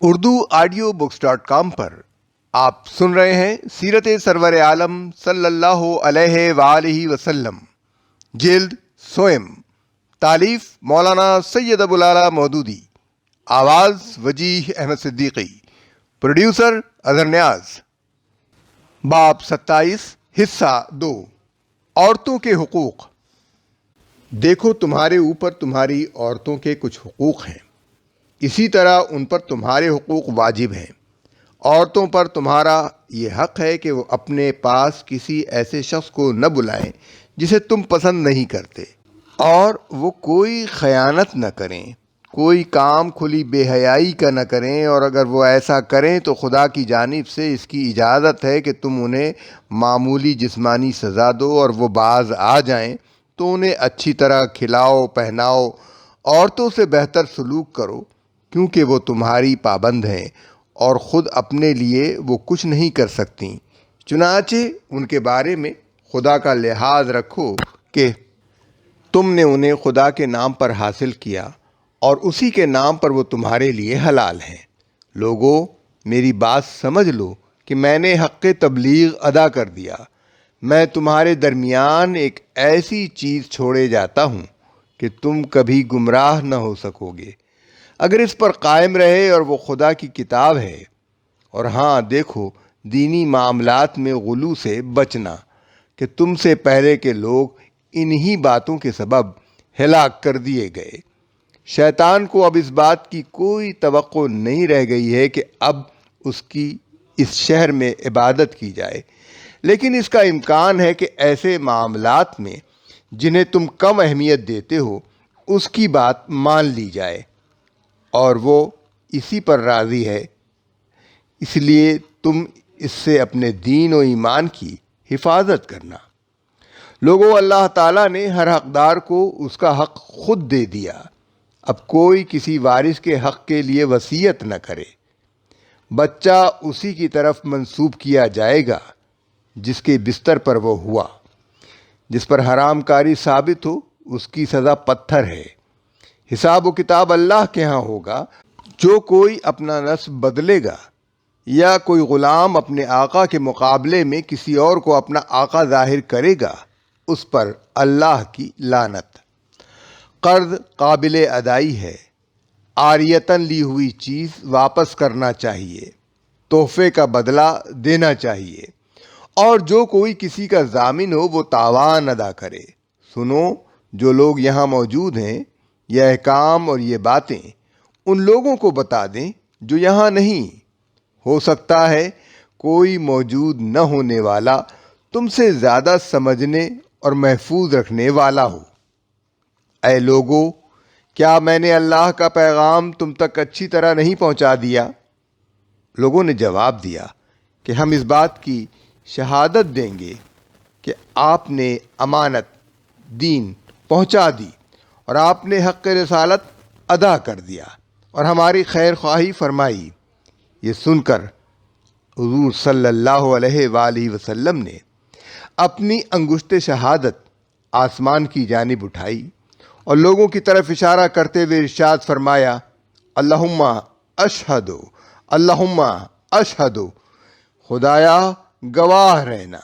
urduaudiobooks.com پر آپ سن رہے ہیں سیرت سرور عالم صلی اللہ علیہ وآلہ وسلم، جلد سوئم، تالیف مولانا سید ابو العلا مودودی، آواز وجیح احمد صدیقی، پروڈیوسر اظہر نیاز۔ باب 27، حصہ 2، عورتوں کے حقوق۔ دیکھو، تمہارے اوپر تمہاری عورتوں کے کچھ حقوق ہیں، اسی طرح ان پر تمہارے حقوق واجب ہیں۔ عورتوں پر تمہارا یہ حق ہے کہ وہ اپنے پاس کسی ایسے شخص کو نہ بلائیں جسے تم پسند نہیں کرتے، اور وہ کوئی خیانت نہ کریں، کوئی کام کھلی بے حیائی کا نہ کریں، اور اگر وہ ایسا کریں تو خدا کی جانب سے اس کی اجازت ہے کہ تم انہیں معمولی جسمانی سزا دو، اور وہ باز آ جائیں تو انہیں اچھی طرح کھلاؤ پہناؤ، عورتوں سے بہتر سلوک کرو، کیونکہ وہ تمہاری پابند ہیں اور خود اپنے لیے وہ کچھ نہیں کر سکتیں۔ چنانچہ ان کے بارے میں خدا کا لحاظ رکھو کہ تم نے انہیں خدا کے نام پر حاصل کیا اور اسی کے نام پر وہ تمہارے لیے حلال ہیں۔ لوگو، میری بات سمجھ لو کہ میں نے حق تبلیغ ادا کر دیا۔ میں تمہارے درمیان ایک ایسی چیز چھوڑے جاتا ہوں کہ تم کبھی گمراہ نہ ہو سکو گے اگر اس پر قائم رہے، اور وہ خدا کی کتاب ہے۔ اور ہاں دیکھو، دینی معاملات میں غلو سے بچنا، کہ تم سے پہلے کے لوگ انہی باتوں کے سبب ہلاک کر دیے گئے۔ شیطان کو اب اس بات کی کوئی توقع نہیں رہ گئی ہے کہ اب اس کی اس شہر میں عبادت کی جائے، لیکن اس کا امکان ہے کہ ایسے معاملات میں جنہیں تم کم اہمیت دیتے ہو اس کی بات مان لی جائے، اور وہ اسی پر راضی ہے، اس لیے تم اس سے اپنے دین و ایمان کی حفاظت کرنا۔ لوگوں، اللہ تعالیٰ نے ہر حقدار کو اس کا حق خود دے دیا۔ اب کوئی کسی وارث کے حق کے لیے وصیت نہ کرے۔ بچہ اسی کی طرف منسوب کیا جائے گا جس کے بستر پر وہ ہوا۔ جس پر حرام کاری ثابت ہو اس کی سزا پتھر ہے۔ حساب و کتاب اللہ کے ہاں ہوگا۔ جو کوئی اپنا نسب بدلے گا یا کوئی غلام اپنے آقا کے مقابلے میں کسی اور کو اپنا آقا ظاہر کرے گا، اس پر اللہ کی لعنت۔ قرض قابل ادائی ہے، عاریتاً لی ہوئی چیز واپس کرنا چاہیے، تحفے کا بدلہ دینا چاہیے، اور جو کوئی کسی کا ضامن ہو وہ تاوان ادا کرے۔ سنو، جو لوگ یہاں موجود ہیں، یہ احکام اور یہ باتیں ان لوگوں کو بتا دیں جو یہاں نہیں۔ ہو سکتا ہے کوئی موجود نہ ہونے والا تم سے زیادہ سمجھنے اور محفوظ رکھنے والا ہو۔ اے لوگو، کیا میں نے اللہ کا پیغام تم تک اچھی طرح نہیں پہنچا دیا؟ لوگوں نے جواب دیا کہ ہم اس بات کی شہادت دیں گے کہ آپ نے امانت دین پہنچا دی اور آپ نے حق رسالت ادا کر دیا اور ہماری خیر خواہی فرمائی۔ یہ سن کر حضور صلی اللہ علیہ وآلہ وسلم نے اپنی انگشت شہادت آسمان کی جانب اٹھائی اور لوگوں کی طرف اشارہ کرتے ہوئے ارشاد فرمایا، اللہم اشہد، اللہم اشہد، خدایا گواہ رہنا،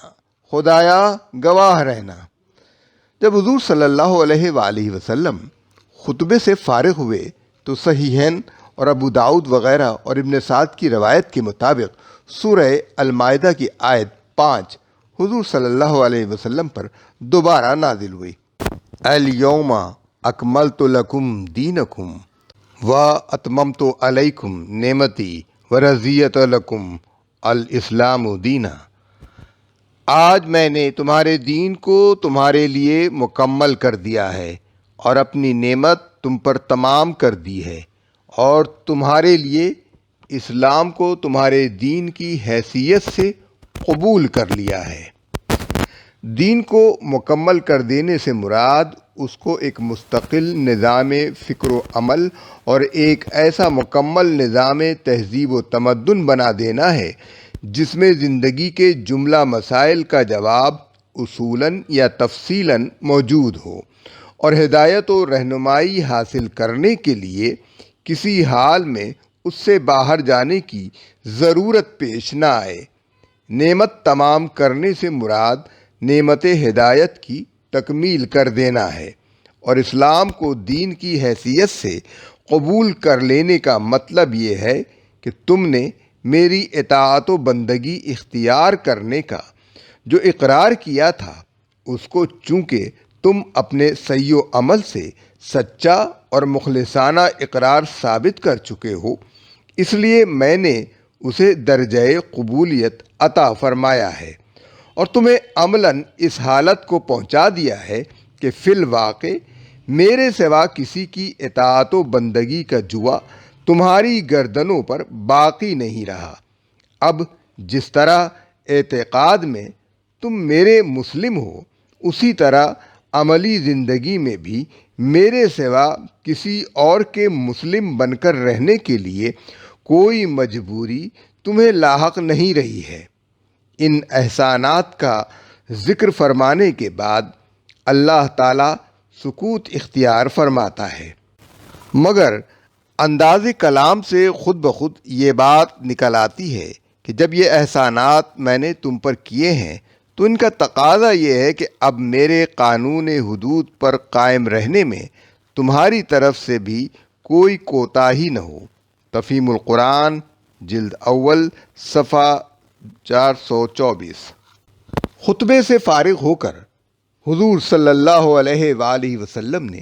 خدایا گواہ رہنا۔ جب حضور صلی اللہ علیہ وآلہ وسلم خطبے سے فارغ ہوئے تو صحیحین اور ابو داؤد وغیرہ اور ابن سعد کی روایت کے مطابق سورہ المائدہ کی آیت 5 حضور صلی اللہ علیہ وسلم پر دوبارہ نازل ہوئی۔ الیوم اکملت لکم دینکم واتممت علیکم نعمتی ورضیت لکم الاسلام دینا۔ آج میں نے تمہارے دین کو تمہارے لیے مکمل کر دیا ہے اور اپنی نعمت تم پر تمام کر دی ہے، اور تمہارے لیے اسلام کو تمہارے دین کی حیثیت سے قبول کر لیا ہے۔ دین کو مکمل کر دینے سے مراد اس کو ایک مستقل نظام فکر و عمل اور ایک ایسا مکمل نظام تہذیب و تمدن بنا دینا ہے جس میں زندگی کے جملہ مسائل کا جواب اصولاً یا تفصیلاً موجود ہو، اور ہدایت و رہنمائی حاصل کرنے کے لیے کسی حال میں اس سے باہر جانے کی ضرورت پیش نہ آئے۔ نعمت تمام کرنے سے مراد نعمت ہدایت کی تکمیل کر دینا ہے، اور اسلام کو دین کی حیثیت سے قبول کر لینے کا مطلب یہ ہے کہ تم نے میری اطاعت و بندگی اختیار کرنے کا جو اقرار کیا تھا، اس کو چونکہ تم اپنے سعی و عمل سے سچا اور مخلصانہ اقرار ثابت کر چکے ہو، اس لیے میں نے اسے درجہ قبولیت عطا فرمایا ہے، اور تمہیں عملاً اس حالت کو پہنچا دیا ہے کہ فی الواقع میرے سوا کسی کی اطاعت و بندگی کا جوا تمہاری گردنوں پر باقی نہیں رہا۔ اب جس طرح اعتقاد میں تم میرے مسلم ہو، اسی طرح عملی زندگی میں بھی میرے سوا کسی اور کے مسلم بن کر رہنے کے لیے کوئی مجبوری تمہیں لاحق نہیں رہی ہے۔ ان احسانات کا ذکر فرمانے کے بعد اللہ تعالیٰ سکوت اختیار فرماتا ہے، مگر انداز کلام سے خود بخود یہ بات نکل آتی ہے کہ جب یہ احسانات میں نے تم پر کیے ہیں تو ان کا تقاضا یہ ہے کہ اب میرے قانون حدود پر قائم رہنے میں تمہاری طرف سے بھی کوئی کوتاہی نہ ہو۔ تفہیم القرآن جلد اول صفحہ 424۔ خطبے سے فارغ ہو کر حضور صلی اللہ علیہ وآلہ وسلم نے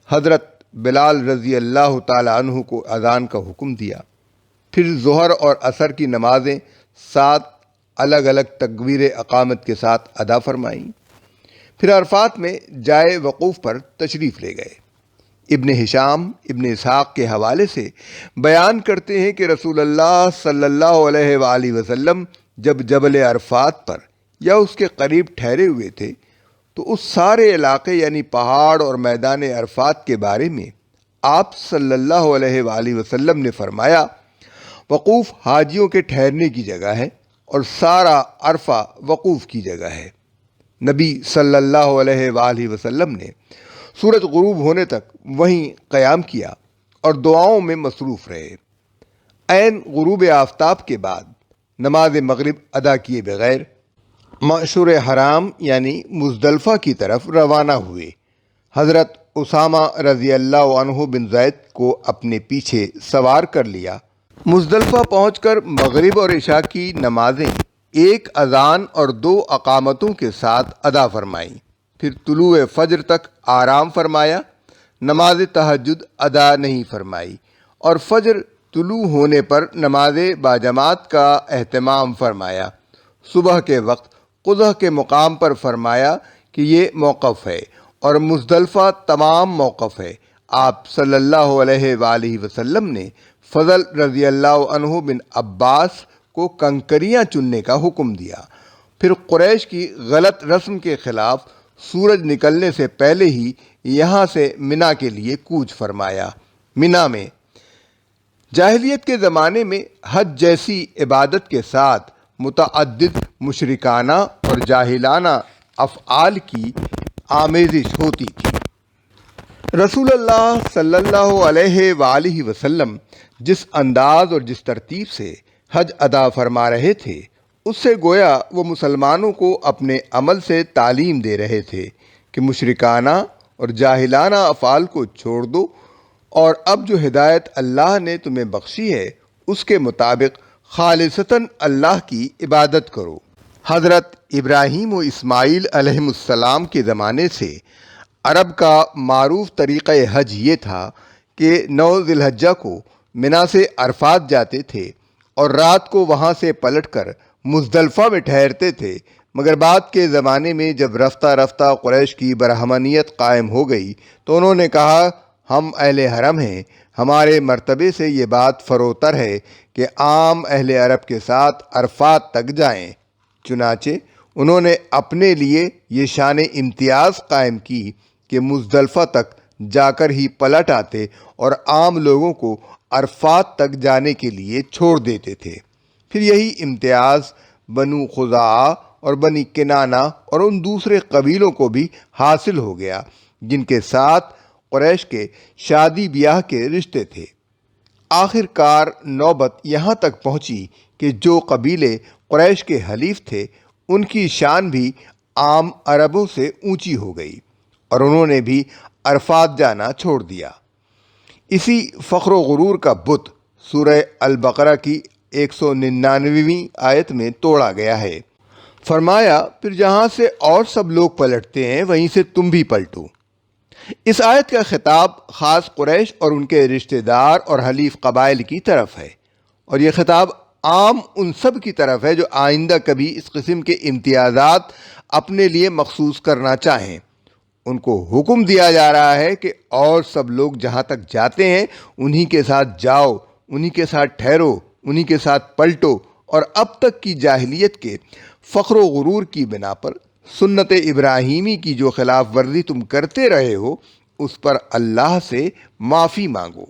حضرت بلال رضی اللہ تعالیٰ عنہ کو اذان کا حکم دیا، پھر ظہر اور عصر کی نمازیں 7 الگ الگ تکبیر اقامت کے ساتھ ادا فرمائیں، پھر عرفات میں جائے وقوف پر تشریف لے گئے۔ ابن ہشام ابن اسحاق کے حوالے سے بیان کرتے ہیں کہ رسول اللہ صلی اللہ علیہ وآلہ وسلم جب جبل عرفات پر یا اس کے قریب ٹھہرے ہوئے تھے تو اس سارے علاقے یعنی پہاڑ اور میدان عرفات کے بارے میں آپ صلی اللہ علیہ وآلہ وسلم نے فرمایا، وقوف حاجیوں کے ٹھہرنے کی جگہ ہے اور سارا عرفہ وقوف کی جگہ ہے۔ نبی صلی اللہ علیہ وآلہ وسلم نے سورج غروب ہونے تک وہیں قیام کیا اور دعاؤں میں مصروف رہے۔ عین غروب آفتاب کے بعد نماز مغرب ادا کیے بغیر معشر حرام یعنی مزدلفہ کی طرف روانہ ہوئے۔ حضرت اسامہ رضی اللہ عنہ بن زید کو اپنے پیچھے سوار کر لیا۔ مزدلفہ پہنچ کر مغرب اور عشاء کی نمازیں 1 اذان اور 2 اقامتوں کے ساتھ ادا فرمائیں، پھر طلوع فجر تک آرام فرمایا، نماز تہجد ادا نہیں فرمائی، اور فجر طلوع ہونے پر نماز باجماعت کا اہتمام فرمایا۔ صبح کے وقت قضح کے مقام پر فرمایا کہ یہ موقف ہے اور مزدلفہ تمام موقف ہے۔ آپ صلی اللہ علیہ وآلہ وسلم نے فضل رضی اللہ عنہ بن عباس کو کنکریاں چننے کا حکم دیا، پھر قریش کی غلط رسم کے خلاف سورج نکلنے سے پہلے ہی یہاں سے منا کے لیے کوچ فرمایا۔ منا میں جاہلیت کے زمانے میں حج جیسی عبادت کے ساتھ متعدد مشرکانہ اور جاہلانہ افعال کی آمیزش ہوتی تھی۔ رسول اللہ صلی اللہ علیہ وآلہ وسلم جس انداز اور جس ترتیب سے حج ادا فرما رہے تھے، اس سے گویا وہ مسلمانوں کو اپنے عمل سے تعلیم دے رہے تھے کہ مشرکانہ اور جاہلانہ افعال کو چھوڑ دو اور اب جو ہدایت اللہ نے تمہیں بخشی ہے اس کے مطابق خالصتاً اللہ کی عبادت کرو۔ حضرت ابراہیم و اسماعیل علیہ السلام کے زمانے سے عرب کا معروف طریقہ حج یہ تھا کہ 9 ذی الحجہ کو منا سے عرفات جاتے تھے اور رات کو وہاں سے پلٹ کر مزدلفہ میں ٹھہرتے تھے، مگر بعد کے زمانے میں جب رفتہ رفتہ قریش کی برہمنیت قائم ہو گئی تو انہوں نے کہا ہم اہل حرم ہیں، ہمارے مرتبے سے یہ بات فروتر ہے کہ عام اہل عرب کے ساتھ عرفات تک جائیں۔ چنانچہ انہوں نے اپنے لیے یہ شان امتیاز قائم کی کہ مزدلفہ تک جا کر ہی پلٹ آتے اور عام لوگوں کو عرفات تک جانے کے لیے چھوڑ دیتے تھے۔ پھر یہی امتیاز بنو خزاعہ اور بنی کنانہ اور ان دوسرے قبیلوں کو بھی حاصل ہو گیا جن کے ساتھ قریش کے شادی بیاہ کے رشتے تھے۔ آخر کار نوبت یہاں تک پہنچی کہ جو قبیلے قریش کے حلیف تھے ان کی شان بھی عام عربوں سے اونچی ہو گئی اور انہوں نے بھی عرفات جانا چھوڑ دیا۔ اسی فخر و غرور کا بت سورہ البقرہ کی 199ویں آیت میں توڑا گیا ہے۔ فرمایا، پھر جہاں سے اور سب لوگ پلٹتے ہیں وہیں سے تم بھی پلٹو۔ اس آیت کا خطاب خاص قریش اور ان کے رشتہ دار اور حلیف قبائل کی طرف ہے، اور یہ خطاب عام ان سب کی طرف ہے جو آئندہ کبھی اس قسم کے امتیازات اپنے لیے مخصوص کرنا چاہیں۔ ان کو حکم دیا جا رہا ہے کہ اور سب لوگ جہاں تک جاتے ہیں انہی کے ساتھ جاؤ، انہی کے ساتھ ٹھہرو، انہی کے ساتھ پلٹو، اور اب تک کی جاہلیت کے فخر و غرور کی بنا پر سنت ابراہیمی کی جو خلاف ورزی تم کرتے رہے ہو اس پر اللہ سے معافی مانگو۔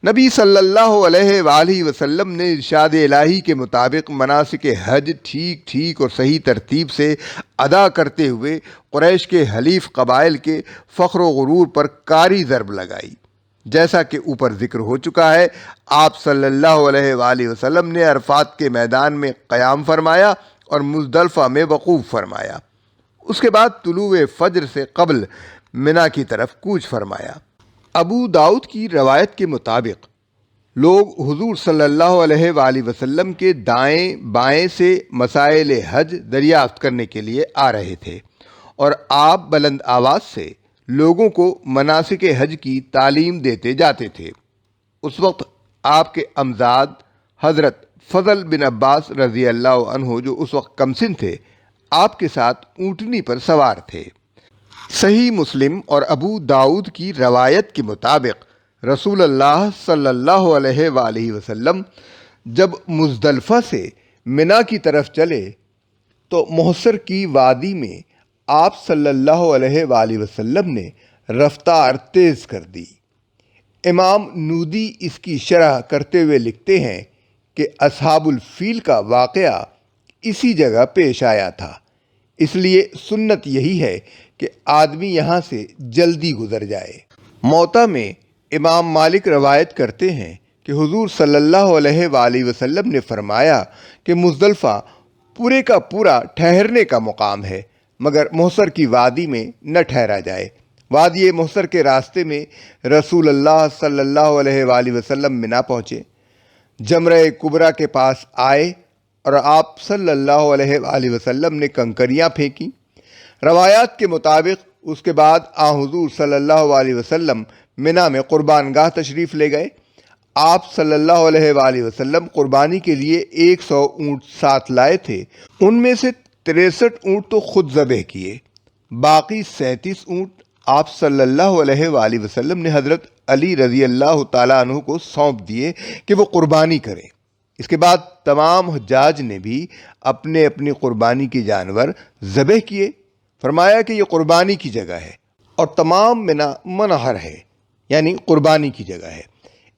نبی صلی اللہ علیہ وآلہ وسلم نے ارشاد الہی کے مطابق مناسک حج ٹھیک اور صحیح ترتیب سے ادا کرتے ہوئے قریش کے حلیف قبائل کے فخر و غرور پر کاری ضرب لگائی۔ جیسا کہ اوپر ذکر ہو چکا ہے، آپ صلی اللہ علیہ وآلہ وسلم نے عرفات کے میدان میں قیام فرمایا اور مزدلفہ میں وقوف فرمایا۔ اس کے بعد طلوع فجر سے قبل منا کی طرف کوچ فرمایا۔ ابو داؤد کی روایت کے مطابق لوگ حضور صلی اللہ علیہ وآلہ وسلم کے دائیں بائیں سے مسائل حج دریافت کرنے کے لیے آ رہے تھے، اور آپ بلند آواز سے لوگوں کو مناسک حج کی تعلیم دیتے جاتے تھے۔ اس وقت آپ کے امزاد حضرت فضل بن عباس رضی اللہ عنہ، جو اس وقت کمسن تھے، آپ کے ساتھ اونٹنی پر سوار تھے۔ صحیح مسلم اور ابو داؤد کی روایت کے مطابق رسول اللہ صلی اللہ علیہ وآلہ وسلم جب مزدلفہ سے منا کی طرف چلے تو محصر کی وادی میں آپ صلی اللہ علیہ وآلہ وسلم نے رفتار تیز کر دی۔ امام نودی اس کی شرح کرتے ہوئے لکھتے ہیں کہ اصحاب الفیل کا واقعہ اسی جگہ پیش آیا تھا، اس لیے سنت یہی ہے کہ آدمی یہاں سے جلدی گزر جائے۔ موطا میں امام مالک روایت کرتے ہیں کہ حضور صلی اللہ علیہ وآلہ وسلم نے فرمایا کہ مزدلفہ پورے کا پورا ٹھہرنے کا مقام ہے، مگر محصر کی وادی میں نہ ٹھہرا جائے۔ وادی محصر کے راستے میں رسول اللہ صلی اللہ علیہ وآلہ وسلم منا پہنچے، جمرہ کبریٰ کے پاس آئے اور آپ صلی اللہ علیہ وآلہ وسلم نے کنکریاں پھینکی۔ روایات کے مطابق اس کے بعد حضور صلی اللہ علیہ وسلم منا میں قربان گاہ تشریف لے گئے۔ آپ صلی اللہ علیہ وآلہ وسلم قربانی کے لیے 100 اونٹ ساتھ لائے تھے، ان میں سے 63 اونٹ تو خود ذبح کیے، باقی 37 اونٹ آپ صلی اللہ علیہ وآلہ وسلم نے حضرت علی رضی اللہ تعالیٰ عنہ کو سونپ دیے کہ وہ قربانی کریں۔ اس کے بعد تمام حجاج نے بھی اپنے اپنی قربانی کے جانور ذبح کیے۔ فرمایا کہ یہ قربانی کی جگہ ہے اور تمام منا منحر ہے، یعنی قربانی کی جگہ ہے۔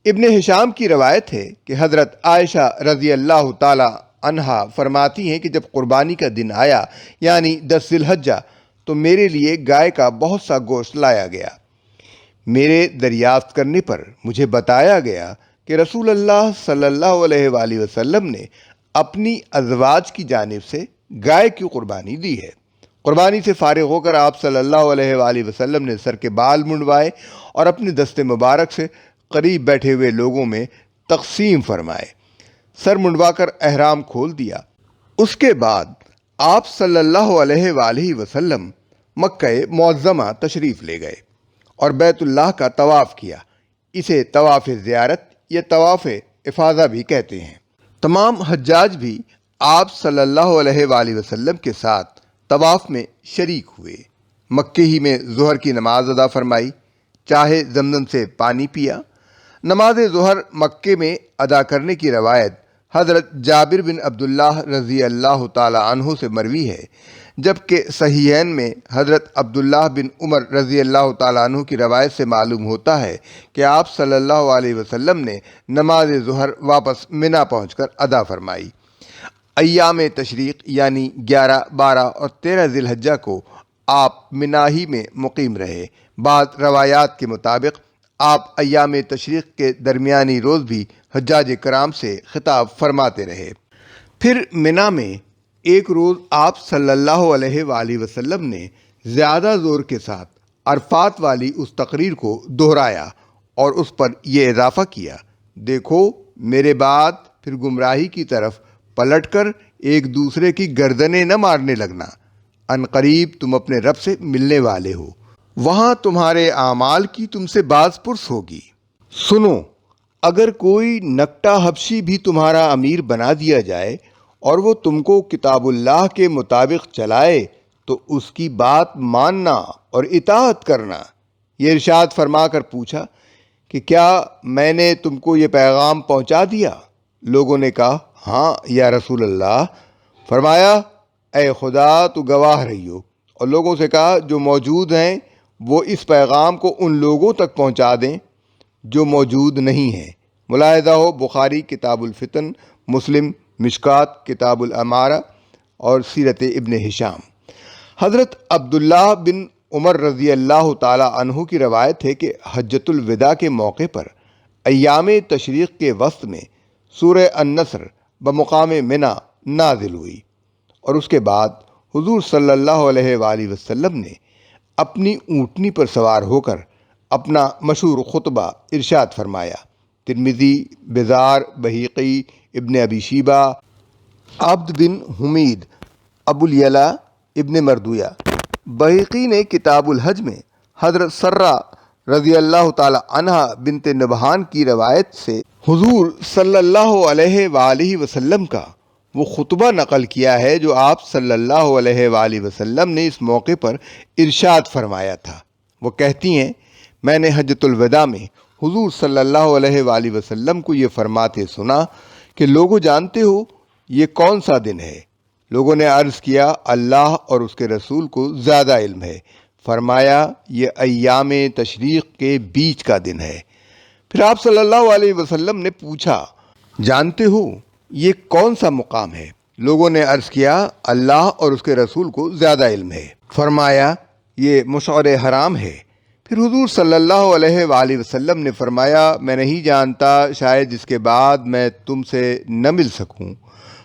ابن ہشام کی روایت ہے کہ حضرت عائشہ رضی اللہ تعالی عنہا فرماتی ہیں کہ جب قربانی کا دن آیا، یعنی 10 ذی الحجہ، تو میرے لیے گائے کا بہت سا گوشت لایا گیا۔ میرے دریافت کرنے پر مجھے بتایا گیا کہ رسول اللہ صلی اللہ علیہ وآلہ وسلم نے اپنی ازواج کی جانب سے گائے کی قربانی دی ہے۔ قربانی سے فارغ ہو کر آپ صلی اللہ علیہ وآلہ وسلم نے سر کے بال منڈوائے اور اپنے دست مبارک سے قریب بیٹھے ہوئے لوگوں میں تقسیم فرمائے، سر منڈوا کر احرام کھول دیا۔ اس کے بعد آپ صلی اللہ علیہ وآلہ وسلم مکہ معظمہ تشریف لے گئے اور بیت اللہ کا طواف کیا۔ اسے طواف زیارت یا طواف افاضہ بھی کہتے ہیں۔ تمام حجاج بھی آپ صلی اللہ علیہ وآلہ وسلم کے ساتھ طواف میں شریک ہوئے۔ مکے ہی میں ظہر کی نماز ادا فرمائی، چاہے زمزم سے پانی پیا۔ نماز ظہر مکے میں ادا کرنے کی روایت حضرت جابر بن عبداللہ رضی اللہ تعالی عنہ سے مروی ہے، جبکہ صحیحین میں حضرت عبداللہ بن عمر رضی اللہ تعالی عنہ کی روایت سے معلوم ہوتا ہے کہ آپ صلی اللہ علیہ وسلم نے نماز ظہر واپس منا پہنچ کر ادا فرمائی۔ ایام تشریق یعنی 11، 12 اور 13 ذی الحجہ کو آپ منا ہی میں مقیم رہے۔ بعض روایات کے مطابق آپ ایام تشریق کے درمیانی روز بھی حجاج کرام سے خطاب فرماتے رہے۔ پھر منا میں ایک روز آپ صلی اللہ علیہ وآلہ وسلم نے زیادہ زور کے ساتھ عرفات والی اس تقریر کو دہرایا اور اس پر یہ اضافہ کیا، دیکھو میرے بعد پھر گمراہی کی طرف پلٹ کر ایک دوسرے کی گردنیں نہ مارنے لگنا، ان قریب تم اپنے رب سے ملنے والے ہو، وہاں تمہارے اعمال کی تم سے باز پرس ہوگی۔ سنو، اگر کوئی نکٹا حبشی بھی تمہارا امیر بنا دیا جائے اور وہ تم کو کتاب اللہ کے مطابق چلائے تو اس کی بات ماننا اور اطاعت کرنا۔ یہ ارشاد فرما کر پوچھا کہ کیا میں نے تم کو یہ پیغام پہنچا دیا؟ لوگوں نے کہا ہاں یا رسول اللہ۔ فرمایا اے خدا تو گواہ رہیو، اور لوگوں سے کہا جو موجود ہیں وہ اس پیغام کو ان لوگوں تک پہنچا دیں جو موجود نہیں ہیں۔ ملاحظہ ہو بخاری کتاب الفتن، مسلم مشکات کتاب الامارہ اور سیرت ابن ہشام۔ حضرت عبداللہ بن عمر رضی اللہ تعالی عنہ کی روایت ہے کہ حجۃ الوداع کے موقع پر ایام تشریق کے وسط میں سورہ النصر بمقام منا نازل ہوئی، اور اس کے بعد حضور صلی اللہ علیہ وآلہ وسلم نے اپنی اونٹنی پر سوار ہو کر اپنا مشہور خطبہ ارشاد فرمایا۔ ترمذی، بزار، بہیقی، ابن ابی شیبہ، عبد بن حمید، ابو الیلا ابن مردویہ۔ بہیقی نے کتاب الحج میں حضرت سرہ رضی اللہ تعالی عنہ بنت نبہان کی روایت سے حضور صلی اللہ علیہ وآلہ وسلم کا وہ خطبہ نقل کیا ہے جو آپ صلی اللہ علیہ وآلہ وسلم نے اس موقع پر ارشاد فرمایا تھا۔ وہ کہتی ہیں میں نے حجۃ الوداع میں حضور صلی اللہ علیہ وآلہ وسلم کو یہ فرماتے سنا کہ لوگوں جانتے ہو یہ کون سا دن ہے؟ لوگوں نے عرض کیا اللہ اور اس کے رسول کو زیادہ علم ہے۔ فرمایا یہ ایام تشریق کے بیچ کا دن ہے۔ پھر آپ صلی اللہ علیہ وسلم نے پوچھا جانتے ہو یہ کون سا مقام ہے؟ لوگوں نے عرض کیا اللہ اور اس کے رسول کو زیادہ علم ہے۔ فرمایا یہ مشعر حرام ہے۔ پھر حضور صلی اللہ علیہ وآلہ وسلم نے فرمایا میں نہیں جانتا، شاید اس کے بعد میں تم سے نہ مل سکوں۔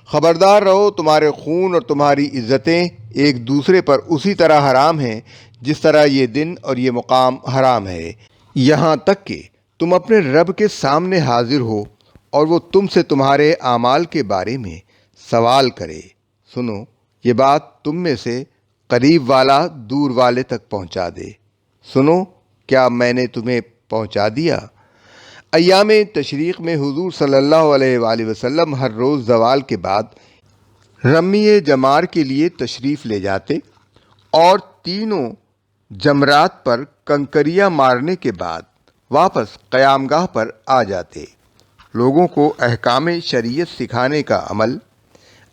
خبردار رہو تمہارے خون اور تمہاری عزتیں ایک دوسرے پر اسی طرح حرام ہیں جس طرح یہ دن اور یہ مقام حرام ہے، یہاں تک کہ تم اپنے رب کے سامنے حاضر ہو اور وہ تم سے تمہارے اعمال کے بارے میں سوال کرے۔ سنو یہ بات تم میں سے قریب والا دور والے تک پہنچا دے۔ سنو کیا میں نے تمہیں پہنچا دیا؟ ایام تشریق میں حضور صلی اللہ علیہ وآلہ وسلم ہر روز زوال کے بعد رمی جمار کے لیے تشریف لے جاتے اور تینوں جمرات پر کنکریاں مارنے کے بعد واپس قیام گاہ پر آ جاتے۔ لوگوں کو احکام شریعت سکھانے کا عمل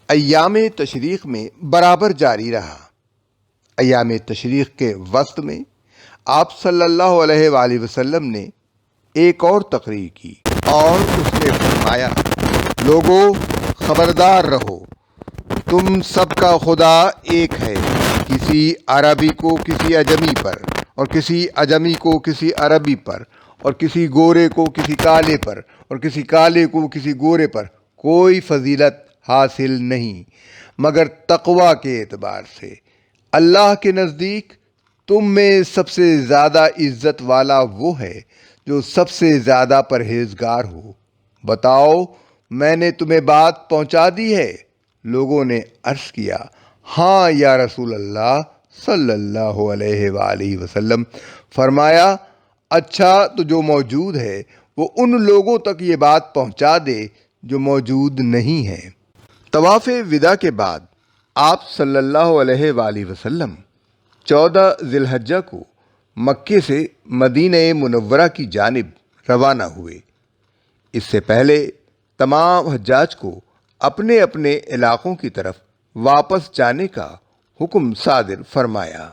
ایام تشریق میں برابر جاری رہا۔ ایام تشریق کے وسط میں آپ صلی اللہ علیہ وآلہ وسلم نے ایک اور تقریر کی اور اس میں فرمایا لوگو خبردار رہو، تم سب کا خدا ایک ہے، کسی عربی کو کسی اجمی پر اور کسی اجمی کو کسی عربی پر اور کسی گورے کو کسی کالے پر اور کسی کالے کو کسی گورے پر کوئی فضیلت حاصل نہیں مگر تقویٰ کے اعتبار سے۔ اللہ کے نزدیک تم میں سب سے زیادہ عزت والا وہ ہے جو سب سے زیادہ پرہیزگار ہو۔ بتاؤ میں نے تمہیں بات پہنچا دی ہے؟ لوگوں نے عرض کیا ہاں یا رسول اللہ صلی اللہ علیہ وآلہ وسلم۔ فرمایا اچھا تو جو موجود ہے وہ ان لوگوں تک یہ بات پہنچا دے جو موجود نہیں ہیں۔ طواف وداع کے بعد آپ صلی اللہ علیہ وآلہ وسلم 14 ذی الحجہ کو مکے سے مدینہ منورہ کی جانب روانہ ہوئے۔ اس سے پہلے تمام حجاج کو اپنے اپنے علاقوں کی طرف واپس جانے کا حکم صادر فرمایا۔